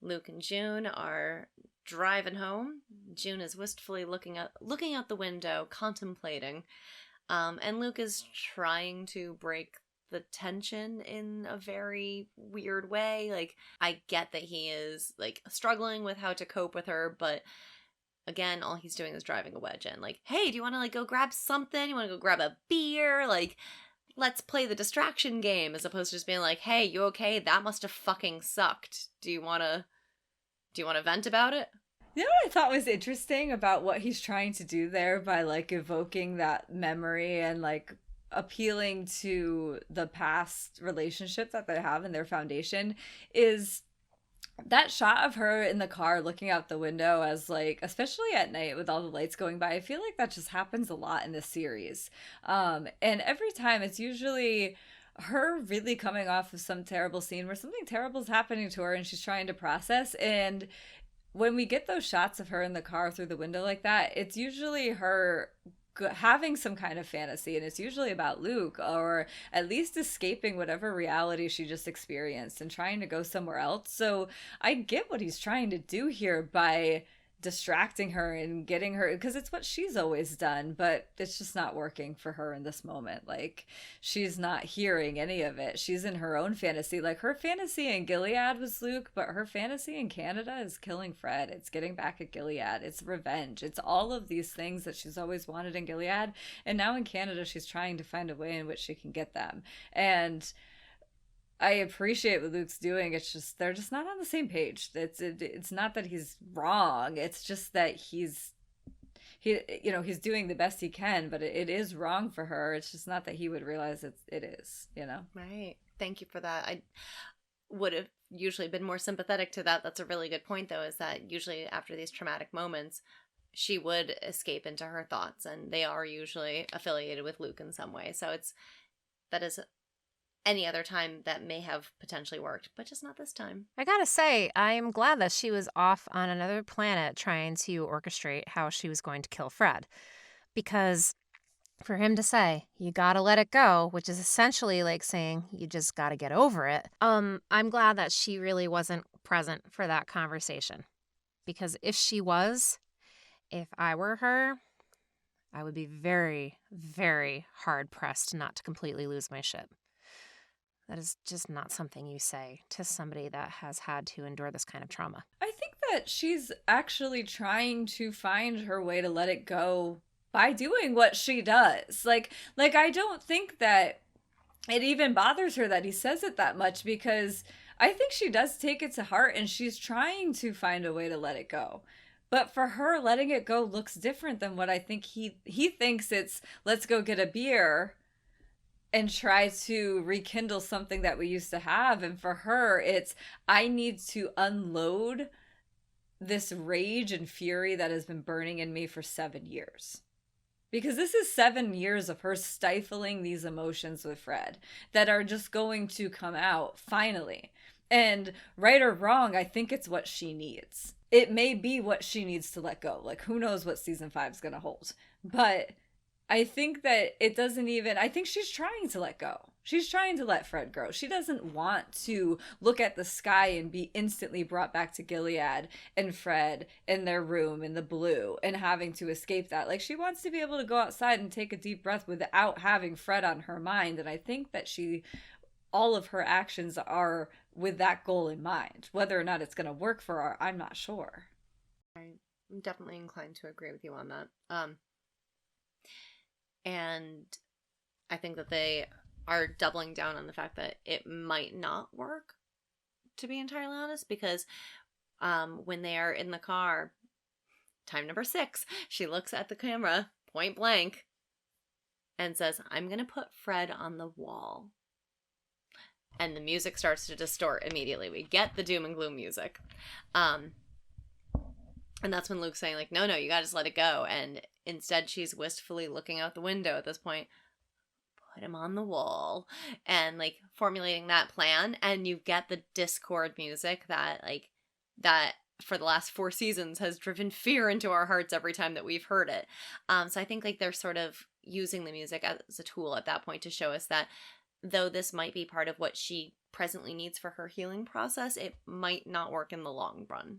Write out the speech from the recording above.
Luke and June are driving home. June is wistfully looking out the window, contemplating. And Luke is trying to break the tension in a very weird way. Like, I get that he is like struggling with how to cope with her, but again, all he's doing is driving a wedge in. Like, hey, do you want to like go grab something? You want to go grab a beer? Like, let's play the distraction game, as opposed to just being like, hey, you okay? That must have fucking sucked. Do you want to vent about it? You know what I thought was interesting about what he's trying to do there by like evoking that memory and like appealing to the past relationship that they have in their foundation is that shot of her in the car looking out the window as like, especially at night with all the lights going by. I feel like that just happens a lot in this series. And every time it's usually her really coming off of some terrible scene where something terrible is happening to her and she's trying to process. And when we get those shots of her in the car through the window like that, it's usually her having some kind of fantasy, and it's usually about Luke, or at least escaping whatever reality she just experienced and trying to go somewhere else. So I get what he's trying to do here by distracting her and getting her, because it's what she's always done, but it's just not working for her in this moment. Like, she's not hearing any of it. She's in her own fantasy. Like, her fantasy in Gilead was Luke, but her fantasy in Canada is killing Fred. It's getting back at Gilead. It's revenge. It's all of these things that she's always wanted in Gilead, and now in Canada she's trying to find a way in which she can get them. And I appreciate what Luke's doing. It's just they're just not on the same page. It's not that he's wrong. It's just that he's doing the best he can, but it is wrong for her. It's just not that he would realize it is. Right. Thank you for that. I would have usually been more sympathetic to that. That's a really good point, though, is that usually after these traumatic moments, she would escape into her thoughts, and they are usually affiliated with Luke in some way. So that is any other time that may have potentially worked, but just not this time. I gotta say, I'm glad that she was off on another planet trying to orchestrate how she was going to kill Fred. Because for him to say, you gotta let it go, which is essentially like saying you just gotta get over it, I'm glad that she really wasn't present for that conversation. Because if she was, if I were her, I would be very, very hard pressed not to completely lose my shit. That is just not something you say to somebody that has had to endure this kind of trauma. I think that she's actually trying to find her way to let it go by doing what she does. Like I don't think that it even bothers her that he says it that much, because I think she does take it to heart and she's trying to find a way to let it go. But for her, letting it go looks different than what I think he thinks it's, let's go get a beer and try to rekindle something that we used to have. And for her, it's, I need to unload this rage and fury that has been burning in me for 7 years. Because this is 7 years of her stifling these emotions with Fred that are just going to come out finally. And right or wrong, I think it's what she needs. It may be what she needs to let go. Like, who knows what season 5 is going to hold. But I think that it doesn't even, I think she's trying to let go. She's trying to let Fred grow. She doesn't want to look at the sky and be instantly brought back to Gilead and Fred in their room in the blue and having to escape that. Like, she wants to be able to go outside and take a deep breath without having Fred on her mind. And I think that all of her actions are with that goal in mind. Whether or not it's going to work for her, I'm not sure. I'm definitely inclined to agree with you on that. And I think that they are doubling down on the fact that it might not work, to be entirely honest, because when they are in the car, time number 6, she looks at the camera point blank and says, I'm going to put Fred on the wall. And the music starts to distort immediately. We get the doom and gloom music. And that's when Luke's saying, like, no, you gotta just let it go. And instead she's wistfully looking out the window at this point. Put him on the wall. And, like, formulating that plan. And you get the Discord music that for the last 4 seasons has driven fear into our hearts every time that we've heard it. So I think, like, they're sort of using the music as a tool at that point to show us that though this might be part of what she presently needs for her healing process, it might not work in the long run.